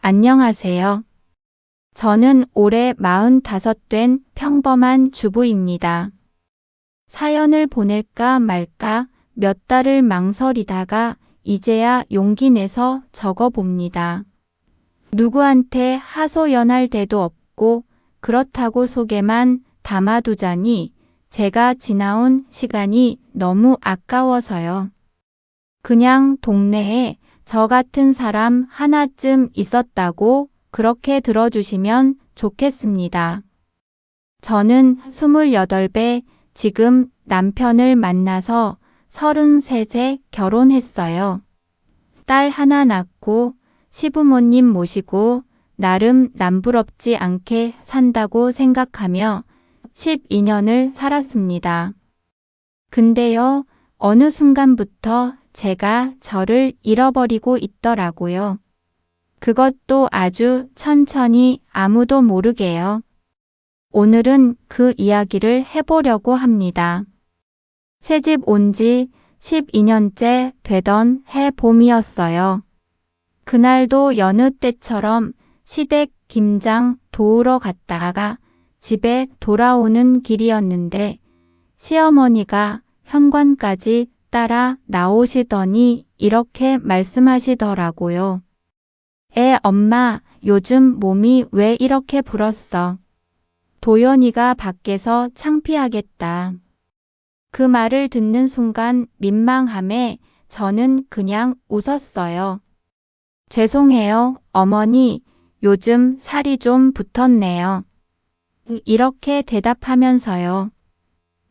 안녕하세요. 저는 올해 45 된 평범한 주부입니다. 사연을 보낼까 말까 몇 달을 망설이다가 이제야 용기 내서 적어봅니다. 누구한테 하소연할 데도 없고 그렇다고 속에만 담아두자니 제가 지나온 시간이 너무 아까워서요. 그냥 동네에 저 같은 사람 하나쯤 있었다고 그렇게 들어주시면 좋겠습니다. 저는 28에 지금 남편을 만나서 33에 결혼했어요. 딸 하나 낳고 시부모님 모시고 나름 남부럽지 않게 산다고 생각하며 12년을 살았습니다. 근데요, 어느 순간부터 제가 저를 잃어버리고 있더라고요. 그것도 아주 천천히 아무도 모르게요. 오늘은 그 이야기를 해보려고 합니다. 새집 온 지 12년째 되던 해 봄이었어요. 그날도 여느 때처럼 시댁 김장 도우러 갔다가 집에 돌아오는 길이었는데 시어머니가 현관까지 따라 나오시더니 이렇게 말씀하시더라고요. 엄마, 요즘 몸이 왜 이렇게 불었어? 도연이가 밖에서 창피하겠다. 그 말을 듣는 순간 민망함에 저는 그냥 웃었어요. 죄송해요, 어머니. 요즘 살이 좀 붙었네요. 이렇게 대답하면서요.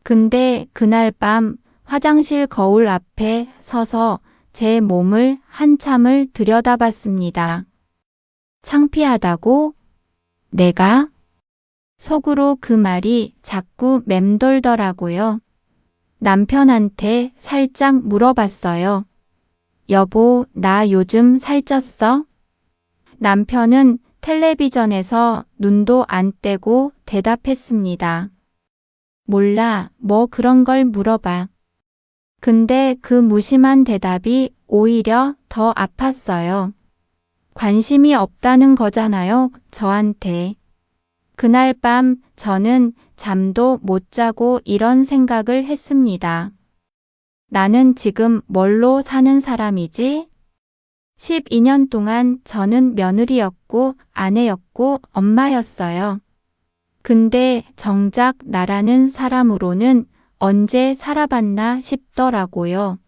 근데 그날 밤 화장실 거울 앞에 서서 제 몸을 한참을 들여다봤습니다. 창피하다고? 내가? 속으로 그 말이 자꾸 맴돌더라고요. 남편한테 살짝 물어봤어요. 여보, 나 요즘 살쪘어? 남편은 텔레비전에서 눈도 안 떼고 대답했습니다. 몰라, 뭐 그런 걸 물어봐. 근데 그 무심한 대답이 오히려 더 아팠어요. 관심이 없다는 거잖아요, 저한테. 그날 밤 저는 잠도 못 자고 이런 생각을 했습니다. 나는 지금 뭘로 사는 사람이지? 12년 동안 저는 며느리였고 아내였고 엄마였어요. 근데 정작 나라는 사람으로는 언제 살아봤나 싶더라고요.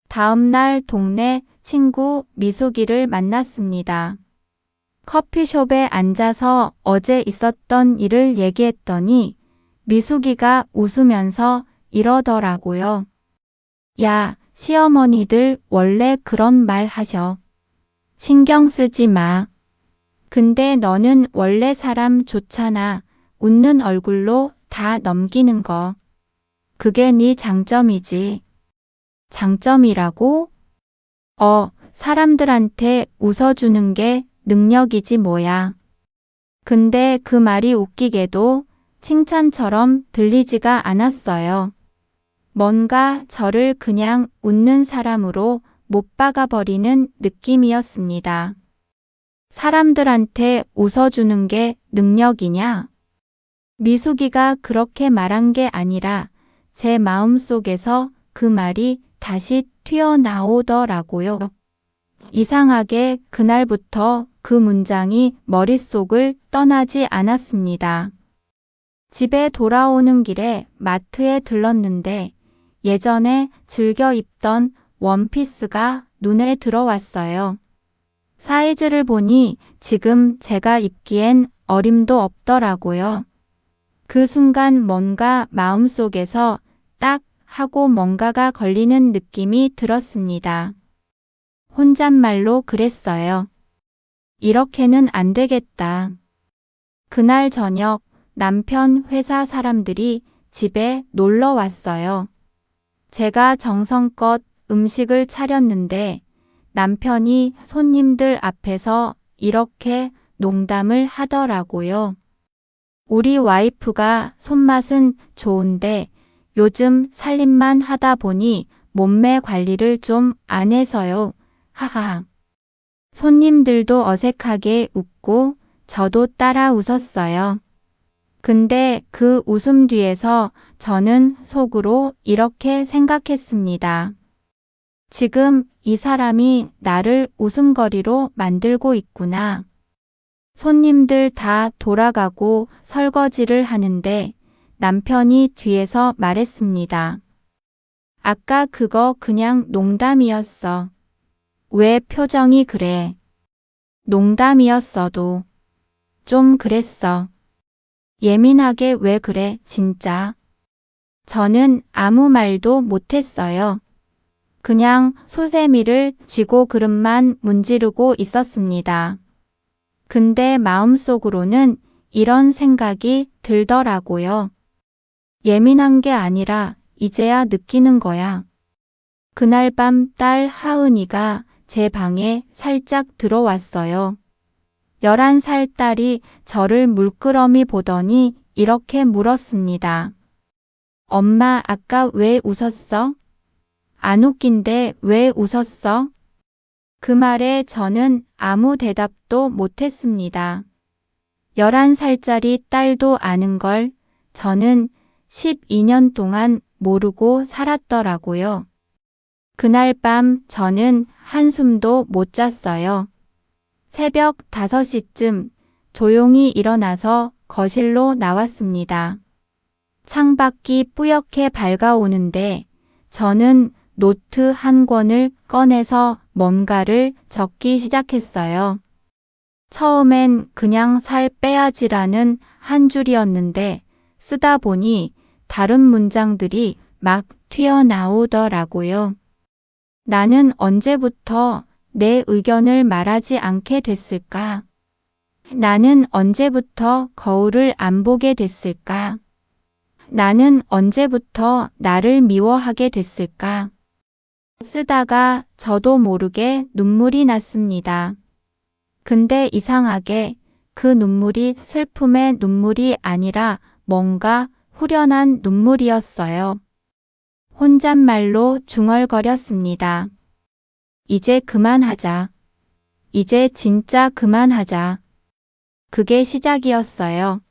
다음 날 동네 친구 미숙이를 만났습니다. 커피숍에 앉아서 어제 있었던 일을 얘기했더니 미숙이가 웃으면서 이러더라고요. 야, 시어머니들 원래 그런 말 하셔. 신경 쓰지 마. 근데 너는 원래 사람 좋잖아. 웃는 얼굴로 다 넘기는 거. 그게 네 장점이지. 장점이라고? 사람들한테 웃어주는 게 능력이지 뭐야. 근데 그 말이 웃기게도 칭찬처럼 들리지가 않았어요. 뭔가 저를 그냥 웃는 사람으로 못 박아버리는 느낌이었습니다. 사람들한테 웃어주는 게 능력이냐? 미숙이가 그렇게 말한 게 아니라 제 마음속에서 그 말이 다시 튀어나오더라고요. 이상하게 그날부터 그 문장이 머릿속을 떠나지 않았습니다. 집에 돌아오는 길에 마트에 들렀는데 예전에 즐겨 입던 원피스가 눈에 들어왔어요. 사이즈를 보니 지금 제가 입기엔 어림도 없더라고요. 그 순간 뭔가 마음속에서 딱 하고 뭔가가 걸리는 느낌이 들었습니다. 혼잣말로 그랬어요. 이렇게는 안 되겠다. 그날 저녁 남편 회사 사람들이 집에 놀러 왔어요. 제가 정성껏 음식을 차렸는데 남편이 손님들 앞에서 이렇게 농담을 하더라고요. 우리 와이프가 손맛은 좋은데 요즘 살림만 하다 보니 몸매 관리를 좀 안 해서요. 하하. 손님들도 어색하게 웃고 저도 따라 웃었어요. 근데 그 웃음 뒤에서 저는 속으로 이렇게 생각했습니다. 지금 이 사람이 나를 웃음거리로 만들고 있구나. 손님들 다 돌아가고 설거지를 하는데 남편이 뒤에서 말했습니다. 아까 그거 그냥 농담이었어. 왜 표정이 그래? 농담이었어도 좀 그랬어. 예민하게 왜 그래, 진짜? 저는 아무 말도 못했어요. 그냥 수세미를 쥐고 그릇만 문지르고 있었습니다. 근데 마음속으로는 이런 생각이 들더라고요. 예민한 게 아니라 이제야 느끼는 거야. 그날 밤 딸 하은이가 제 방에 살짝 들어왔어요. 11살 딸이 저를 물끄러미 보더니 이렇게 물었습니다. 엄마, 아까 왜 웃었어? 안 웃긴데 왜 웃었어? 그 말에 저는 아무 대답도 못했습니다. 11살짜리 딸도 아는 걸 저는 12년 동안 모르고 살았더라고요. 그날 밤 저는 한숨도 못 잤어요. 새벽 5시쯤 조용히 일어나서 거실로 나왔습니다. 창밖이 뿌옇게 밝아오는데 저는 노트 한 권을 꺼내서 뭔가를 적기 시작했어요. 처음엔 그냥 살 빼야지라는 한 줄이었는데 쓰다 보니 다른 문장들이 막 튀어나오더라고요. 나는 언제부터 내 의견을 말하지 않게 됐을까? 나는 언제부터 거울을 안 보게 됐을까? 나는 언제부터 나를 미워하게 됐을까? 쓰다가 저도 모르게 눈물이 났습니다. 근데 이상하게 그 눈물이 슬픔의 눈물이 아니라 뭔가 후련한 눈물이었어요. 혼잣말로 중얼거렸습니다. 이제 그만하자. 이제 진짜 그만하자. 그게 시작이었어요.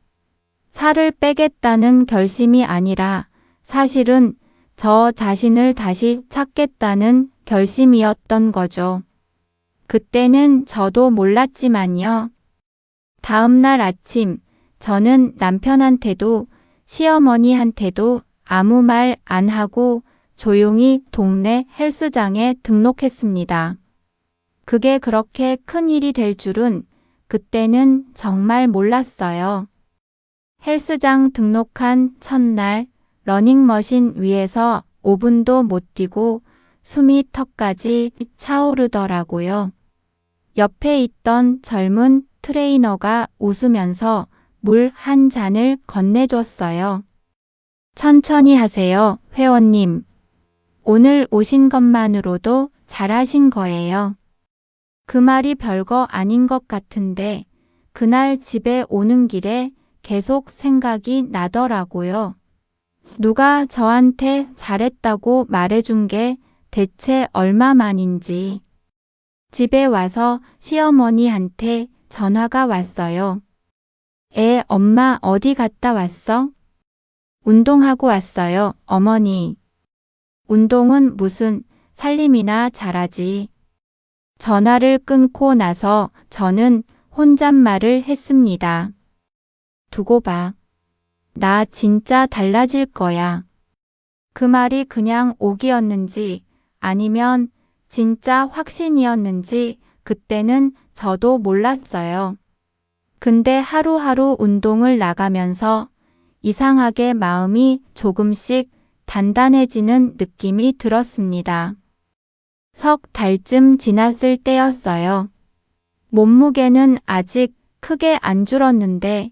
살을 빼겠다는 결심이 아니라 사실은 저 자신을 다시 찾겠다는 결심이었던 거죠. 그때는 저도 몰랐지만요. 다음 날 아침 저는 남편한테도 시어머니한테도 아무 말 안 하고 조용히 동네 헬스장에 등록했습니다. 그게 그렇게 큰 일이 될 줄은 그때는 정말 몰랐어요. 헬스장 등록한 첫날 러닝머신 위에서 5분도 못 뛰고 숨이 턱까지 차오르더라고요. 옆에 있던 젊은 트레이너가 웃으면서 물 한 잔을 건네줬어요. 천천히 하세요, 회원님. 오늘 오신 것만으로도 잘하신 거예요. 그 말이 별거 아닌 것 같은데 그날 집에 오는 길에 계속 생각이 나더라고요. 누가 저한테 잘했다고 말해준 게 대체 얼마만인지. 집에 와서 시어머니한테 전화가 왔어요. 엄마 어디 갔다 왔어? 운동하고 왔어요, 어머니. 운동은 무슨 살림이나 잘하지. 전화를 끊고 나서 저는 혼잣말을 했습니다. 두고 봐. 나 진짜 달라질 거야. 그 말이 그냥 오기였는지 아니면 진짜 확신이었는지 그때는 저도 몰랐어요. 근데 하루하루 운동을 나가면서 이상하게 마음이 조금씩 단단해지는 느낌이 들었습니다. 석 달쯤 지났을 때였어요. 몸무게는 아직 크게 안 줄었는데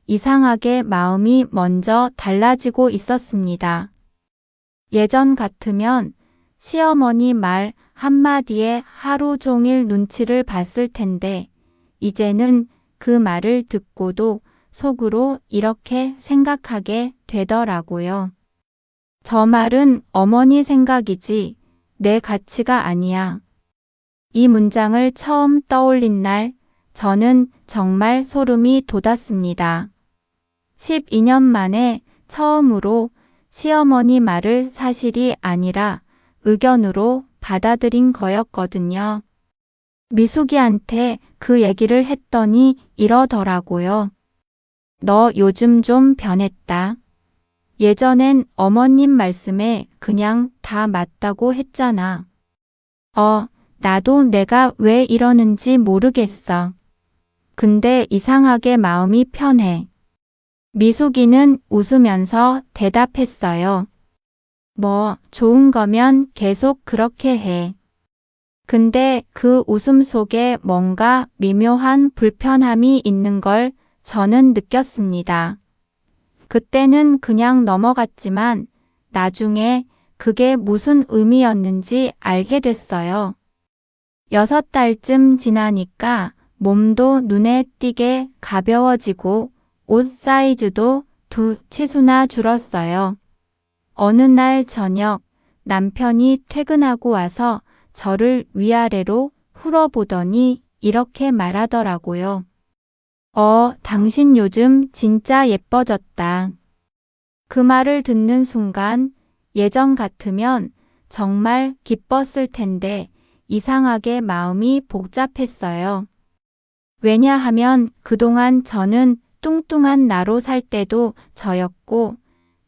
이상하게 마음이 먼저 달라지고 있었습니다. 예전 같으면 시어머니 말 한마디에 하루 종일 눈치를 봤을 텐데 이제는 그 말을 듣고도 속으로 이렇게 생각하게 되더라고요. 저 말은 어머니 생각이지 내 가치가 아니야. 이 문장을 처음 떠올린 날 저는 정말 소름이 돋았습니다. 12년 만에 처음으로 시어머니 말을 사실이 아니라 의견으로 받아들인 거였거든요. 미숙이한테 그 얘기를 했더니 이러더라고요. 너 요즘 좀 변했다. 예전엔 어머님 말씀에 그냥 다 맞다고 했잖아. 나도 내가 왜 이러는지 모르겠어. 근데 이상하게 마음이 편해. 미숙이는 웃으면서 대답했어요. 뭐, 좋은 거면 계속 그렇게 해. 근데 그 웃음 속에 뭔가 미묘한 불편함이 있는 걸 저는 느꼈습니다. 그때는 그냥 넘어갔지만 나중에 그게 무슨 의미였는지 알게 됐어요. 6달쯤 지나니까 몸도 눈에 띄게 가벼워지고 옷 사이즈도 2치수나 줄었어요. 어느 날 저녁 남편이 퇴근하고 와서 저를 위아래로 풀어보더니 이렇게 말하더라고요. 당신 요즘 진짜 예뻐졌다. 그 말을 듣는 순간 예전 같으면 정말 기뻤을 텐데 이상하게 마음이 복잡했어요. 왜냐하면 그동안 저는 뚱뚱한 나로 살 때도 저였고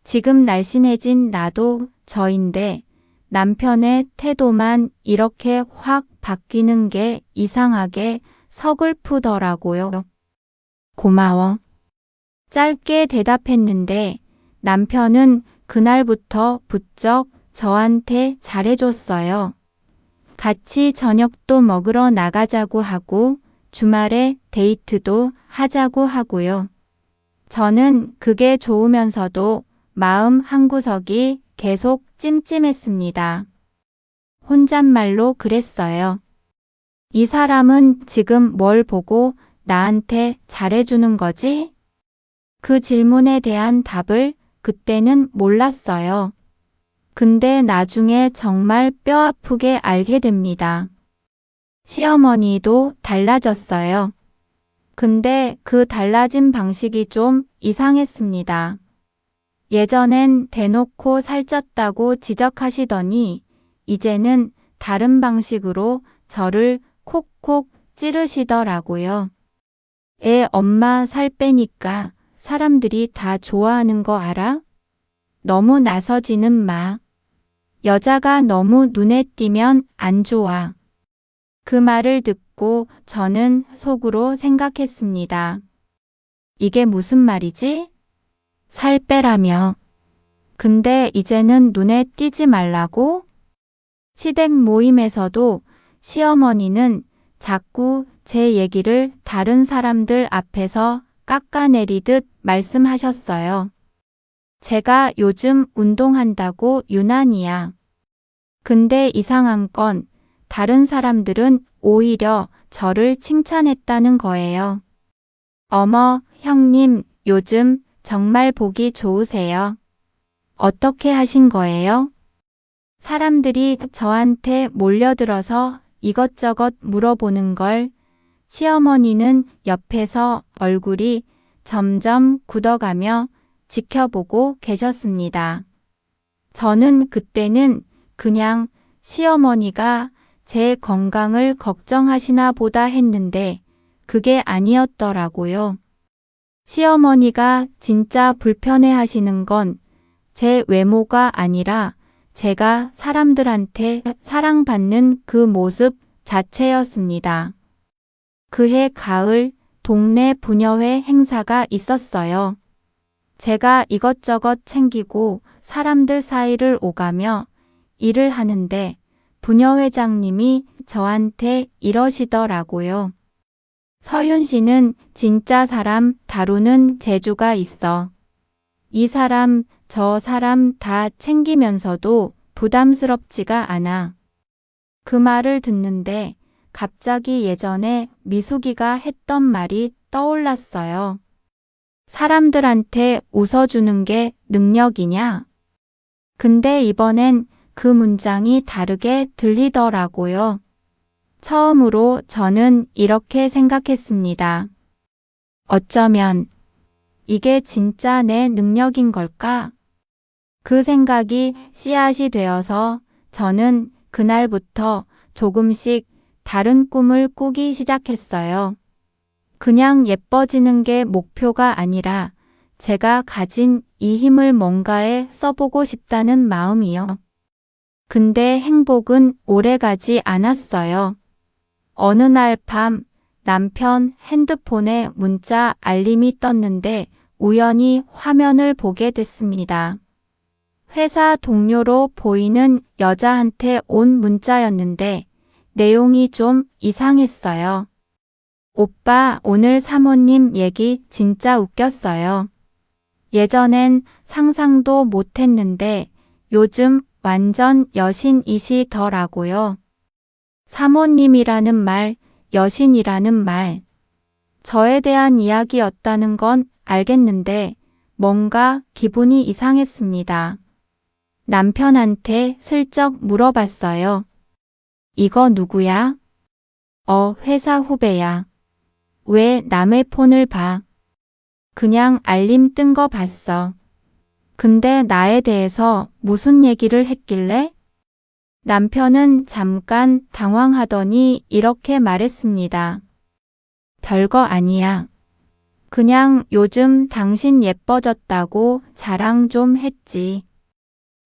지금 날씬해진 나도 저인데 남편의 태도만 이렇게 확 바뀌는 게 이상하게 서글프더라고요. 고마워. 짧게 대답했는데 남편은 그날부터 부쩍 저한테 잘해줬어요. 같이 저녁도 먹으러 나가자고 하고 주말에 데이트도 하자고 하고요. 저는 그게 좋으면서도 마음 한구석이 계속 찜찜했습니다. 혼잣말로 그랬어요. 이 사람은 지금 뭘 보고 나한테 잘해주는 거지? 그 질문에 대한 답을 그때는 몰랐어요. 근데 나중에 정말 뼈아프게 알게 됩니다. 시어머니도 달라졌어요. 근데 그 달라진 방식이 좀 이상했습니다. 예전엔 대놓고 살쪘다고 지적하시더니 이제는 다른 방식으로 저를 콕콕 찌르시더라고요. 엄마 살 빼니까 사람들이 다 좋아하는 거 알아? 너무 나서지는 마. 여자가 너무 눈에 띄면 안 좋아. 그 말을 듣고 저는 속으로 생각했습니다. 이게 무슨 말이지? 살 빼라며. 근데 이제는 눈에 띄지 말라고? 시댁 모임에서도 시어머니는 자꾸 제 얘기를 다른 사람들 앞에서 깎아내리듯 말씀하셨어요. 제가 요즘 운동한다고 유난이야. 근데 이상한 건 다른 사람들은 오히려 저를 칭찬했다는 거예요. 어머, 형님, 요즘 정말 보기 좋으세요. 어떻게 하신 거예요? 사람들이 저한테 몰려들어서 이것저것 물어보는 걸 시어머니는 옆에서 얼굴이 점점 굳어가며 지켜보고 계셨습니다. 저는 그때는 그냥 시어머니가 제 건강을 걱정하시나 보다 했는데 그게 아니었더라고요. 시어머니가 진짜 불편해 하시는 건 제 외모가 아니라 제가 사람들한테 사랑받는 그 모습 자체였습니다. 그해 가을 동네 부녀회 행사가 있었어요. 제가 이것저것 챙기고 사람들 사이를 오가며 일을 하는데 부녀회장님이 저한테 이러시더라고요. 서윤 씨는 진짜 사람 다루는 재주가 있어. 이 사람, 저 사람 다 챙기면서도 부담스럽지가 않아. 그 말을 듣는데 갑자기 예전에 미숙이가 했던 말이 떠올랐어요. 사람들한테 웃어주는 게 능력이냐? 근데 이번엔 그 문장이 다르게 들리더라고요. 처음으로 저는 이렇게 생각했습니다. 어쩌면 이게 진짜 내 능력인 걸까? 그 생각이 씨앗이 되어서 저는 그날부터 조금씩 다른 꿈을 꾸기 시작했어요. 그냥 예뻐지는 게 목표가 아니라 제가 가진 이 힘을 뭔가에 써보고 싶다는 마음이요. 근데 행복은 오래가지 않았어요. 어느 날 밤 남편 핸드폰에 문자 알림이 떴는데 우연히 화면을 보게 됐습니다. 회사 동료로 보이는 여자한테 온 문자였는데 내용이 좀 이상했어요. 오빠, 오늘 사모님 얘기 진짜 웃겼어요. 예전엔 상상도 못했는데 요즘 완전 여신이시더라고요. 사모님이라는 말, 여신이라는 말. 저에 대한 이야기였다는 건 알겠는데 뭔가 기분이 이상했습니다. 남편한테 슬쩍 물어봤어요. 이거 누구야? 회사 후배야. 왜 남의 폰을 봐? 그냥 알림 뜬 거 봤어. 근데 나에 대해서 무슨 얘기를 했길래? 남편은 잠깐 당황하더니 이렇게 말했습니다. 별거 아니야. 그냥 요즘 당신 예뻐졌다고 자랑 좀 했지.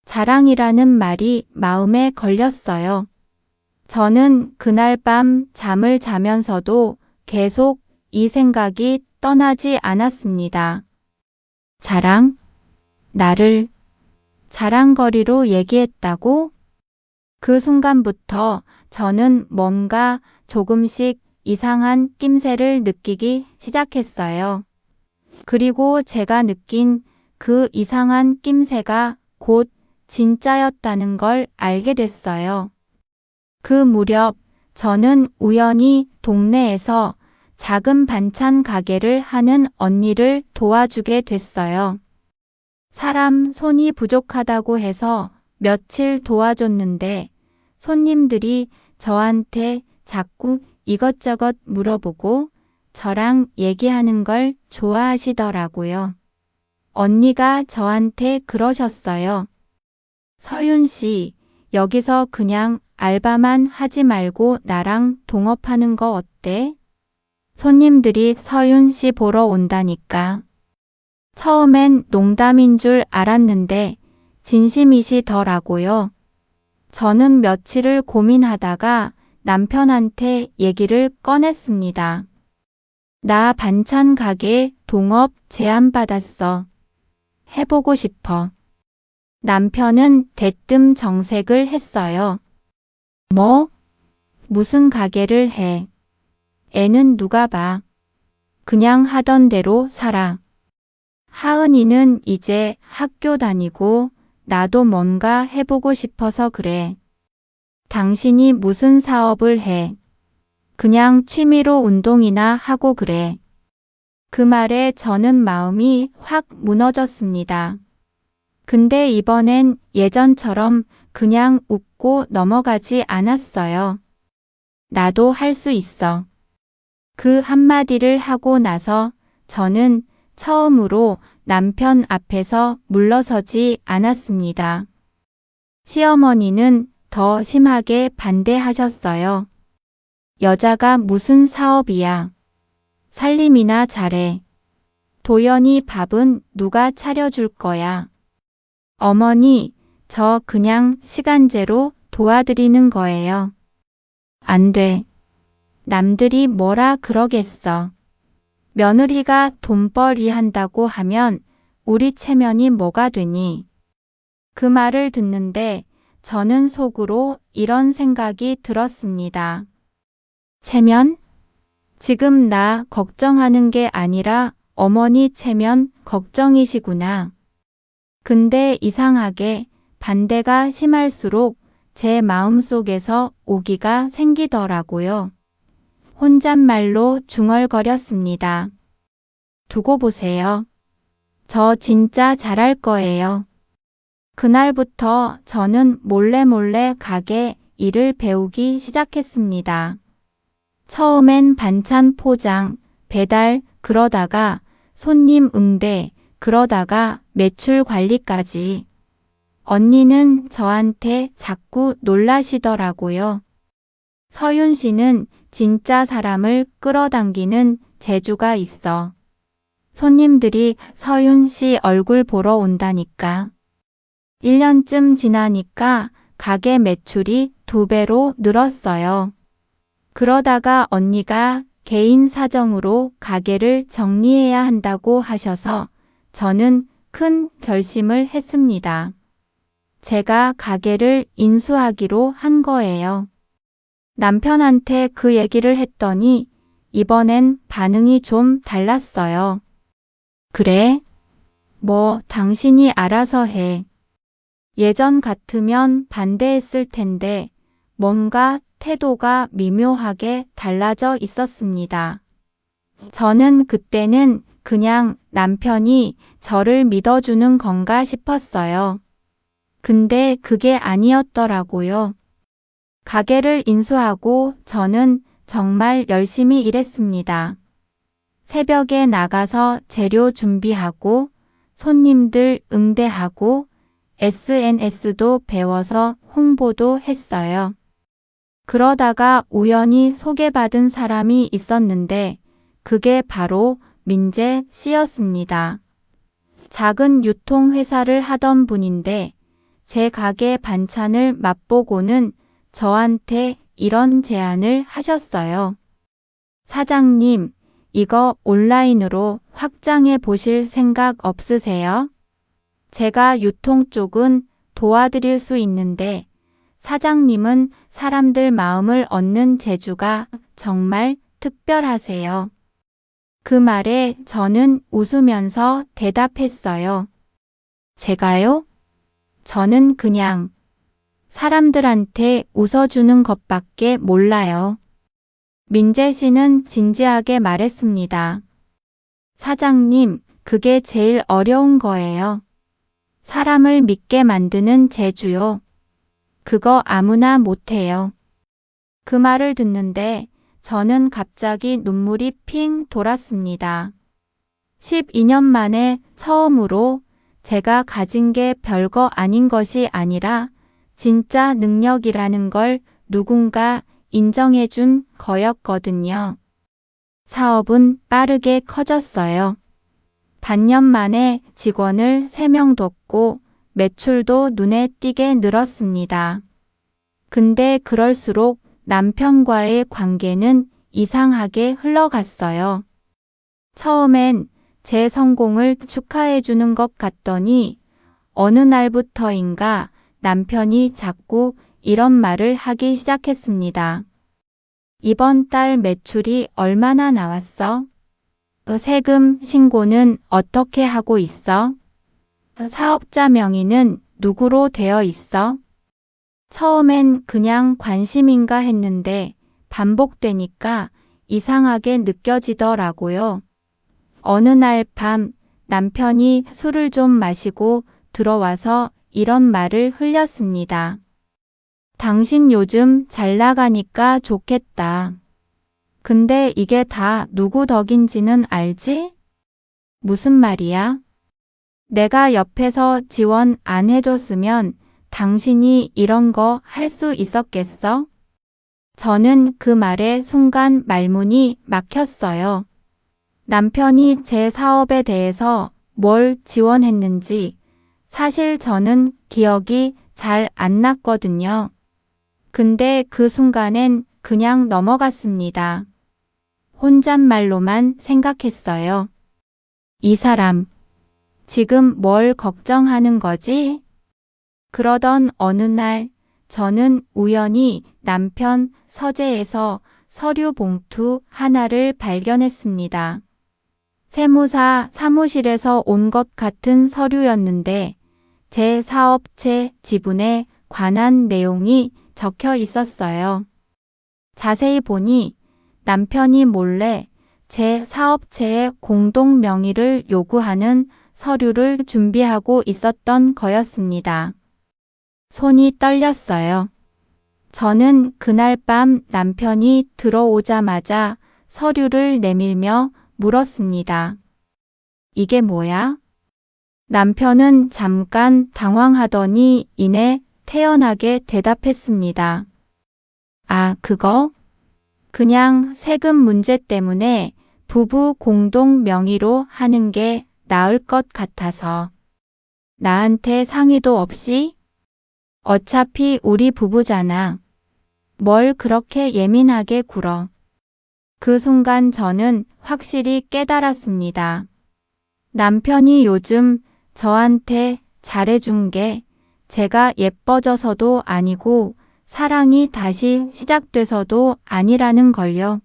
자랑이라는 말이 마음에 걸렸어요. 저는 그날 밤 잠을 자면서도 계속 이 생각이 떠나지 않았습니다. 자랑? 나를 자랑거리로 얘기했다고? 그 순간부터 저는 뭔가 조금씩 이상한 낌새를 느끼기 시작했어요. 그리고 제가 느낀 그 이상한 낌새가 곧 진짜였다는 걸 알게 됐어요. 그 무렵 저는 우연히 동네에서 작은 반찬 가게를 하는 언니를 도와주게 됐어요. 사람 손이 부족하다고 해서 며칠 도와줬는데 손님들이 저한테 자꾸 이것저것 물어보고 저랑 얘기하는 걸 좋아하시더라고요. 언니가 저한테 그러셨어요. 서윤 씨, 여기서 그냥 알바만 하지 말고 나랑 동업하는 거 어때? 손님들이 서윤 씨 보러 온다니까. 처음엔 농담인 줄 알았는데 진심이시더라고요. 저는 며칠을 고민하다가 남편한테 얘기를 꺼냈습니다. 나 반찬 가게 동업 제안받았어. 해보고 싶어. 남편은 대뜸 정색을 했어요. 뭐? 무슨 가게를 해? 애는 누가 봐? 그냥 하던 대로 살아. 하은이는 이제 학교 다니고 나도 뭔가 해보고 싶어서 그래. 당신이 무슨 사업을 해? 그냥 취미로 운동이나 하고 그래. 그 말에 저는 마음이 확 무너졌습니다. 근데 이번엔 예전처럼 그냥 웃고 넘어가지 않았어요. 나도 할 수 있어. 그 한마디를 하고 나서 저는 처음으로 남편 앞에서 물러서지 않았습니다. 시어머니는 더 심하게 반대하셨어요. 여자가 무슨 사업이야. 살림이나 잘해. 도연이 밥은 누가 차려줄 거야. 어머니, 저 그냥 시간제로 도와드리는 거예요. 안 돼. 남들이 뭐라 그러겠어. 며느리가 돈벌이 한다고 하면 우리 체면이 뭐가 되니? 그 말을 듣는데 저는 속으로 이런 생각이 들었습니다. 체면? 지금 나 걱정하는 게 아니라 어머니 체면 걱정이시구나. 근데 이상하게 반대가 심할수록 제 마음속에서 오기가 생기더라고요. 혼잣말로 중얼거렸습니다. 두고 보세요. 저 진짜 잘할 거예요. 그날부터 저는 몰래 가게 일을 배우기 시작했습니다. 처음엔 반찬 포장, 배달, 그러다가 손님 응대, 그러다가 매출 관리까지. 언니는 저한테 자꾸 놀라시더라고요. 서윤 씨는 진짜 사람을 끌어당기는 재주가 있어. 손님들이 서윤 씨 얼굴 보러 온다니까. 1년쯤 지나니까 가게 매출이 2배로 늘었어요. 그러다가 언니가 개인 사정으로 가게를 정리해야 한다고 하셔서 저는 큰 결심을 했습니다. 제가 가게를 인수하기로 한 거예요. 남편한테 그 얘기를 했더니 이번엔 반응이 좀 달랐어요. 그래? 뭐 당신이 알아서 해. 예전 같으면 반대했을 텐데 뭔가 태도가 미묘하게 달라져 있었습니다. 저는 그때는 그냥 남편이 저를 믿어주는 건가 싶었어요. 근데 그게 아니었더라고요. 가게를 인수하고 저는 정말 열심히 일했습니다. 새벽에 나가서 재료 준비하고 손님들 응대하고 SNS도 배워서 홍보도 했어요. 그러다가 우연히 소개받은 사람이 있었는데 그게 바로 민재 씨였습니다. 작은 유통회사를 하던 분인데 제 가게 반찬을 맛보고는 저한테 이런 제안을 하셨어요. 사장님, 이거 온라인으로 확장해 보실 생각 없으세요? 제가 유통 쪽은 도와드릴 수 있는데 사장님은 사람들 마음을 얻는 재주가 정말 특별하세요. 그 말에 저는 웃으면서 대답했어요. 제가요? 저는 그냥 사람들한테 웃어주는 것밖에 몰라요. 민재 씨는 진지하게 말했습니다. 사장님, 그게 제일 어려운 거예요. 사람을 믿게 만드는 재주요. 그거 아무나 못해요. 그 말을 듣는데 저는 갑자기 눈물이 핑 돌았습니다. 12년 만에 처음으로 제가 가진 게 별거 아닌 것이 아니라 진짜 능력이라는 걸 누군가 인정해준 거였거든요. 사업은 빠르게 커졌어요. 반년 만에 직원을 3명 뒀고 매출도 눈에 띄게 늘었습니다. 근데 그럴수록 남편과의 관계는 이상하게 흘러갔어요. 처음엔 제 성공을 축하해주는 것 같더니 어느 날부터인가 남편이 자꾸 이런 말을 하기 시작했습니다. 이번 달 매출이 얼마나 나왔어? 세금 신고는 어떻게 하고 있어? 사업자 명의는 누구로 되어 있어? 처음엔 그냥 관심인가 했는데 반복되니까 이상하게 느껴지더라고요. 어느 날 밤 남편이 술을 좀 마시고 들어와서 이런 말을 흘렸습니다. 당신 요즘 잘 나가니까 좋겠다. 근데 이게 다 누구 덕인지는 알지? 무슨 말이야? 내가 옆에서 지원 안 해줬으면 당신이 이런 거 할 수 있었겠어? 저는 그 말에 순간 말문이 막혔어요. 남편이 제 사업에 대해서 뭘 지원했는지 사실 저는 기억이 잘 안 났거든요. 근데 그 순간엔 그냥 넘어갔습니다. 혼잣말로만 생각했어요. 이 사람, 지금 뭘 걱정하는 거지? 그러던 어느 날 저는 우연히 남편 서재에서 서류 봉투 하나를 발견했습니다. 세무사 사무실에서 온 것 같은 서류였는데 제 사업체 지분에 관한 내용이 적혀 있었어요. 자세히 보니 남편이 몰래 제 사업체의 공동 명의를 요구하는 서류를 준비하고 있었던 거였습니다. 손이 떨렸어요. 저는 그날 밤 남편이 들어오자마자 서류를 내밀며 물었습니다. 이게 뭐야? 남편은 잠깐 당황하더니 이내 태연하게 대답했습니다. 아, 그거? 그냥 세금 문제 때문에 부부 공동 명의로 하는 게 나을 것 같아서. 나한테 상의도 없이? 어차피 우리 부부잖아. 뭘 그렇게 예민하게 굴어. 그 순간 저는 확실히 깨달았습니다. 남편이 요즘 저한테 잘해준 게 제가 예뻐져서도 아니고 사랑이 다시 시작돼서도 아니라는 걸요.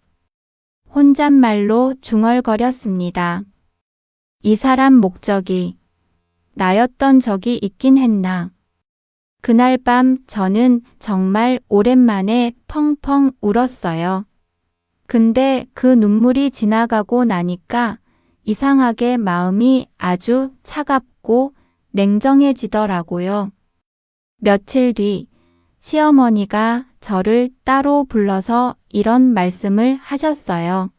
혼잣말로 중얼거렸습니다. 이 사람 목적이 나였던 적이 있긴 했나. 그날 밤 저는 정말 오랜만에 펑펑 울었어요. 근데 그 눈물이 지나가고 나니까 이상하게 마음이 아주 차갑고 냉정해지더라고요. 며칠 뒤 시어머니가 저를 따로 불러서 이런 말씀을 하셨어요.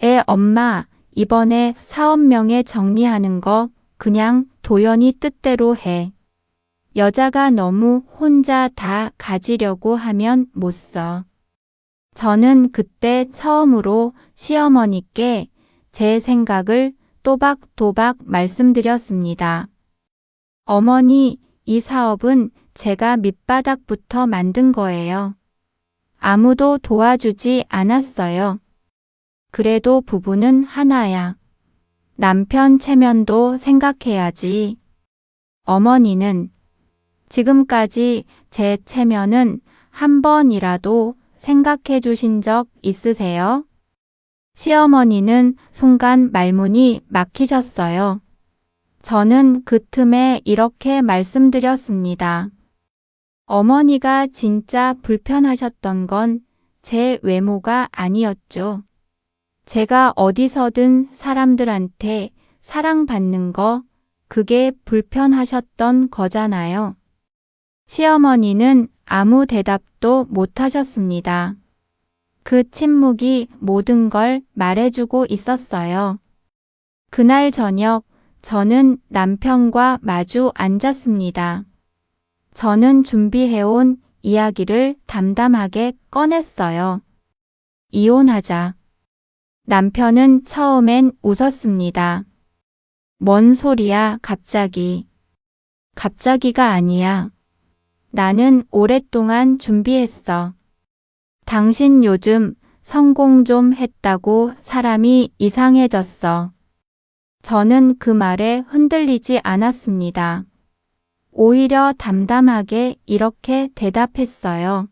애 엄마, 이번에 사업명에 정리하는 거 그냥 도연이 뜻대로 해. 여자가 너무 혼자 다 가지려고 하면 못 써. 저는 그때 처음으로 시어머니께 제 생각을 또박또박 말씀드렸습니다. 어머니, 이 사업은 제가 밑바닥부터 만든 거예요. 아무도 도와주지 않았어요. 그래도 부부는 하나야. 남편 체면도 생각해야지. 어머니는 지금까지 제 체면은 한 번이라도 생각해 주신 적 있으세요? 시어머니는 순간 말문이 막히셨어요. 저는 그 틈에 이렇게 말씀드렸습니다. 어머니가 진짜 불편하셨던 건 제 외모가 아니었죠. 제가 어디서든 사람들한테 사랑받는 거, 그게 불편하셨던 거잖아요. 시어머니는 아무 대답도 못 하셨습니다. 그 침묵이 모든 걸 말해주고 있었어요. 그날 저녁 저는 남편과 마주 앉았습니다. 저는 준비해온 이야기를 담담하게 꺼냈어요. 이혼하자. 남편은 처음엔 웃었습니다. 뭔 소리야, 갑자기. 갑자기가 아니야. 나는 오랫동안 준비했어. 당신 요즘 성공 좀 했다고 사람이 이상해졌어. 저는 그 말에 흔들리지 않았습니다. 오히려 담담하게 이렇게 대답했어요.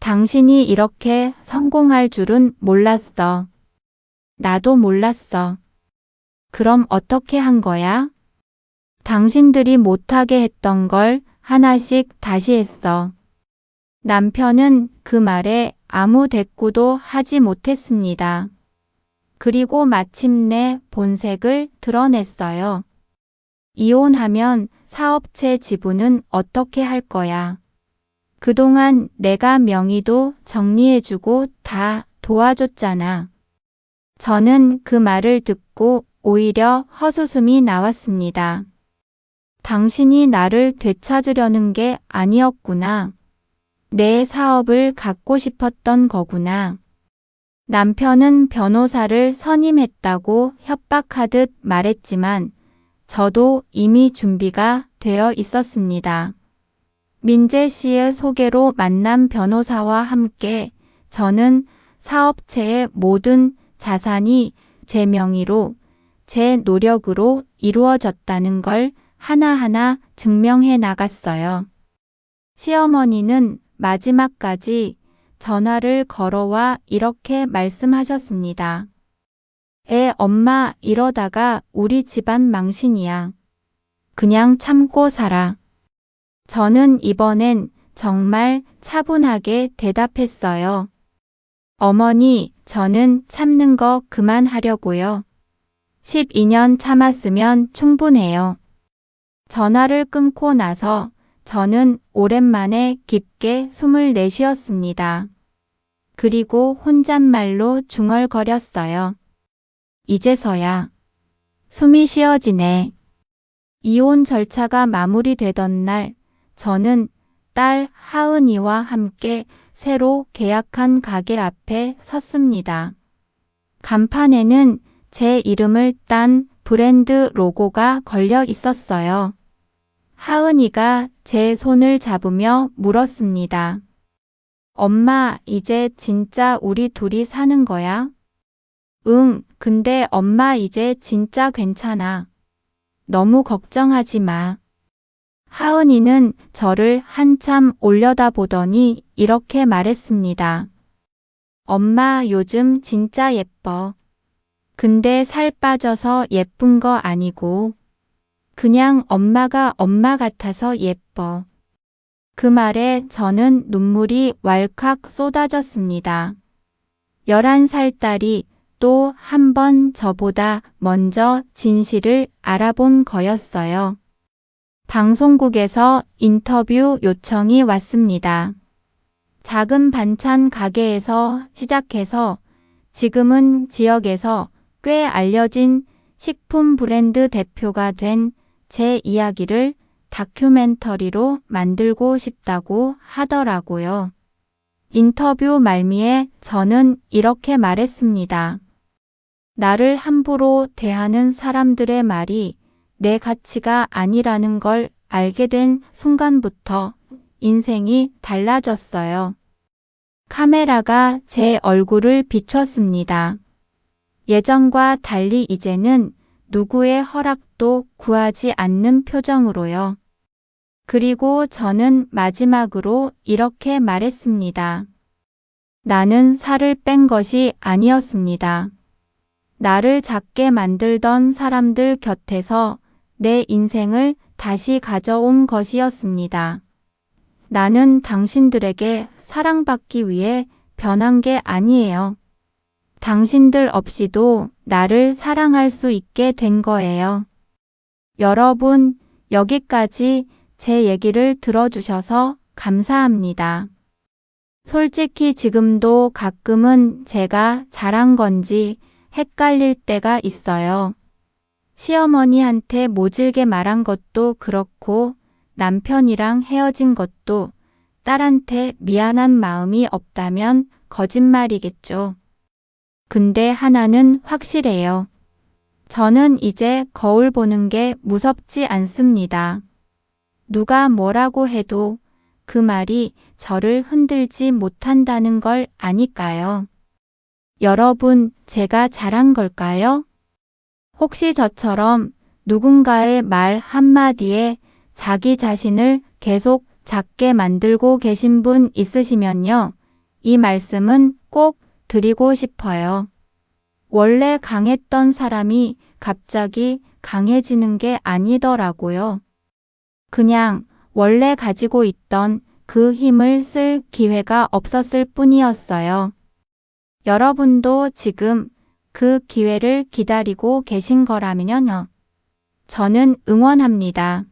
당신이 이렇게 성공할 줄은 몰랐어. 나도 몰랐어. 그럼 어떻게 한 거야? 당신들이 못하게 했던 걸 하나씩 다시 했어. 남편은 그 말에 아무 대꾸도 하지 못했습니다. 그리고 마침내 본색을 드러냈어요. 이혼하면 사업체 지분은 어떻게 할 거야? 그동안 내가 명의도 정리해주고 다 도와줬잖아. 저는 그 말을 듣고 오히려 헛웃음이 나왔습니다. 당신이 나를 되찾으려는 게 아니었구나. 내 사업을 갖고 싶었던 거구나. 남편은 변호사를 선임했다고 협박하듯 말했지만 저도 이미 준비가 되어 있었습니다. 민재 씨의 소개로 만난 변호사와 함께 저는 사업체의 모든 자산이 제 명의로, 제 노력으로 이루어졌다는 걸 하나하나 증명해 나갔어요. 시어머니는 마지막까지 전화를 걸어와 이렇게 말씀하셨습니다. 애 엄마, 이러다가 우리 집안 망신이야. 그냥 참고 살아. 저는 이번엔 정말 차분하게 대답했어요. 어머니, 저는 참는 거 그만하려고요. 12년 참았으면 충분해요. 전화를 끊고 나서 저는 오랜만에 깊게 숨을 내쉬었습니다. 그리고 혼잣말로 중얼거렸어요. 이제서야 숨이 쉬어지네. 이혼 절차가 마무리되던 날, 저는 딸 하은이와 함께 새로 계약한 가게 앞에 섰습니다. 간판에는 제 이름을 딴 브랜드 로고가 걸려 있었어요. 하은이가 제 손을 잡으며 물었습니다. 엄마, 이제 진짜 우리 둘이 사는 거야? 응, 근데 엄마 이제 진짜 괜찮아. 너무 걱정하지 마. 하은이는 저를 한참 올려다보더니 이렇게 말했습니다. 엄마, 요즘 진짜 예뻐. 근데 살 빠져서 예쁜 거 아니고 그냥 엄마가 엄마 같아서 예뻐. 그 말에 저는 눈물이 왈칵 쏟아졌습니다. 11살 딸이 또 한 번 저보다 먼저 진실을 알아본 거였어요. 방송국에서 인터뷰 요청이 왔습니다. 작은 반찬 가게에서 시작해서 지금은 지역에서 꽤 알려진 식품 브랜드 대표가 된 제 이야기를 다큐멘터리로 만들고 싶다고 하더라고요. 인터뷰 말미에 저는 이렇게 말했습니다. 나를 함부로 대하는 사람들의 말이 내 가치가 아니라는 걸 알게 된 순간부터 인생이 달라졌어요. 카메라가 제 얼굴을 비췄습니다. 예전과 달리 이제는 누구의 허락도 구하지 않는 표정으로요. 그리고 저는 마지막으로 이렇게 말했습니다. 나는 살을 뺀 것이 아니었습니다. 나를 작게 만들던 사람들 곁에서 내 인생을 다시 가져온 것이었습니다. 나는 당신들에게 사랑받기 위해 변한 게 아니에요. 당신들 없이도 나를 사랑할 수 있게 된 거예요. 여러분, 여기까지 제 얘기를 들어주셔서 감사합니다. 솔직히 지금도 가끔은 제가 잘한 건지 헷갈릴 때가 있어요. 시어머니한테 모질게 말한 것도 그렇고 남편이랑 헤어진 것도 딸한테 미안한 마음이 없다면 거짓말이겠죠. 근데 하나는 확실해요. 저는 이제 거울 보는 게 무섭지 않습니다. 누가 뭐라고 해도 그 말이 저를 흔들지 못한다는 걸 아니까요. 여러분, 제가 잘한 걸까요? 혹시 저처럼 누군가의 말 한마디에 자기 자신을 계속 작게 만들고 계신 분 있으시면요. 이 말씀은 꼭 드리고 싶어요. 원래 강했던 사람이 갑자기 강해지는 게 아니더라고요. 그냥 원래 가지고 있던 그 힘을 쓸 기회가 없었을 뿐이었어요. 여러분도 지금 그 기회를 기다리고 계신 거라면요. 저는 응원합니다.